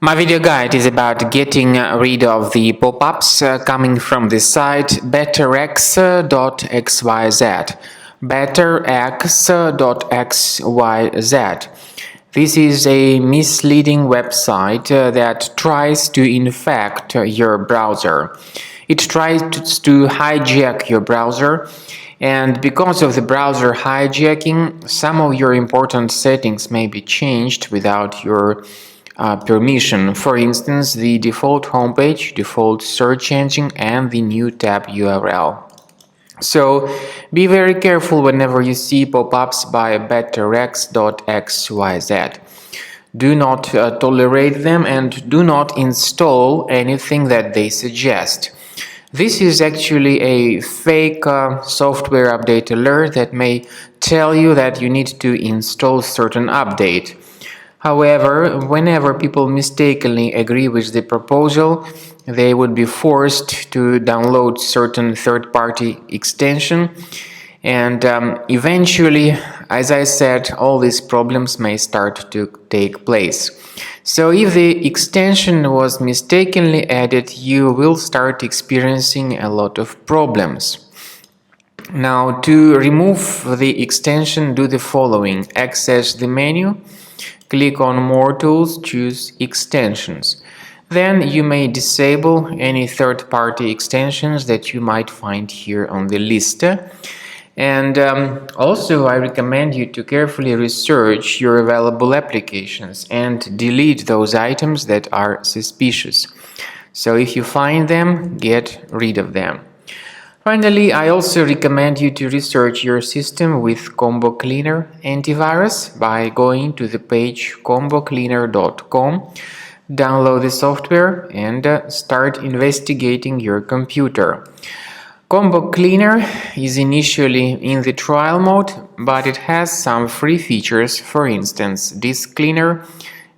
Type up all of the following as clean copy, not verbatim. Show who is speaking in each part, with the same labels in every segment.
Speaker 1: My video guide is about getting rid of the pop-ups coming from the site Betterex.xyz. Betterex.xyz. This is a misleading website that tries to infect your browser. It tries to hijack your browser, and because of the browser hijacking, some of your important settings may be changed without your permission. For instance, the default homepage, default search engine, and the new tab URL. So be very careful whenever you see pop-ups by Betterex.xyz. Do not tolerate them and do not install anything that they suggest. This is actually a fake software update alert that may tell you that you need to install certain update. However, whenever people mistakenly agree with the proposal, they would be forced to download certain third-party extension, and eventually, as I said, all these problems may start to take place. So if the extension was mistakenly added, you will start experiencing a lot of problems. Now, to remove the extension, do the following. Access the menu. Click on More Tools, choose Extensions. Then you may disable any third-party extensions that you might find here on the list. And also I recommend you to carefully research your available applications and delete those items that are suspicious. So if you find them, get rid of them. Finally, I also recommend you to research your system with Combo Cleaner antivirus by going to the page combocleaner.com, download the software, and start investigating your computer. Combo Cleaner is initially in the trial mode, but it has some free features, for instance, disk cleaner,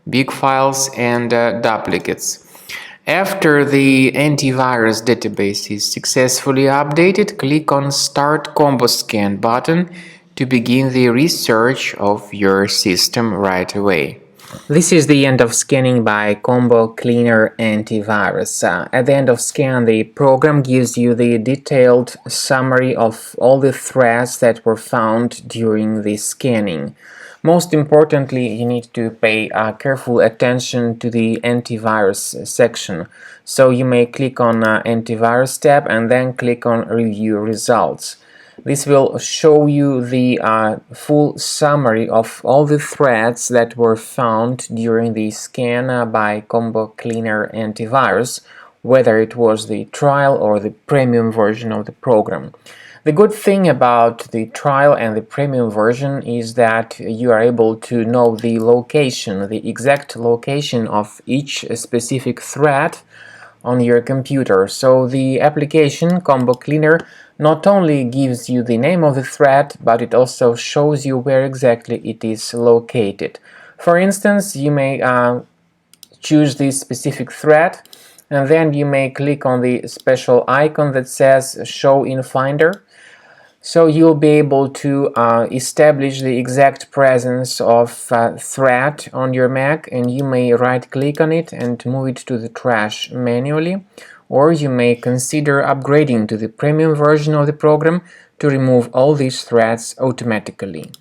Speaker 1: big files, and duplicates. After the antivirus database is successfully updated, click on Start Combo Scan button to begin the research of your system right away. This is the end of scanning by Combo Cleaner Antivirus. At the end of scan, the program gives you the detailed summary of all the threads that were found during the scanning. Most importantly, you need to pay careful attention to the antivirus section. So you may click on Antivirus tab and then click on Review Results. This will show you the full summary of all the threads that were found during the scan by Combo Cleaner Antivirus, whether it was the trial or the premium version of the program. The good thing about the trial and the premium version is that you are able to know the location, the exact location of each specific thread on your computer. So the application Combo Cleaner not only gives you the name of the thread, but it also shows you where exactly it is located. For instance, you may choose this specific thread, and then you may click on the special icon that says Show in Finder. So you'll be able to establish the exact presence of thread on your Mac, and you may right-click on it and move it to the trash manually, or you may consider upgrading to the premium version of the program to remove all these threads automatically.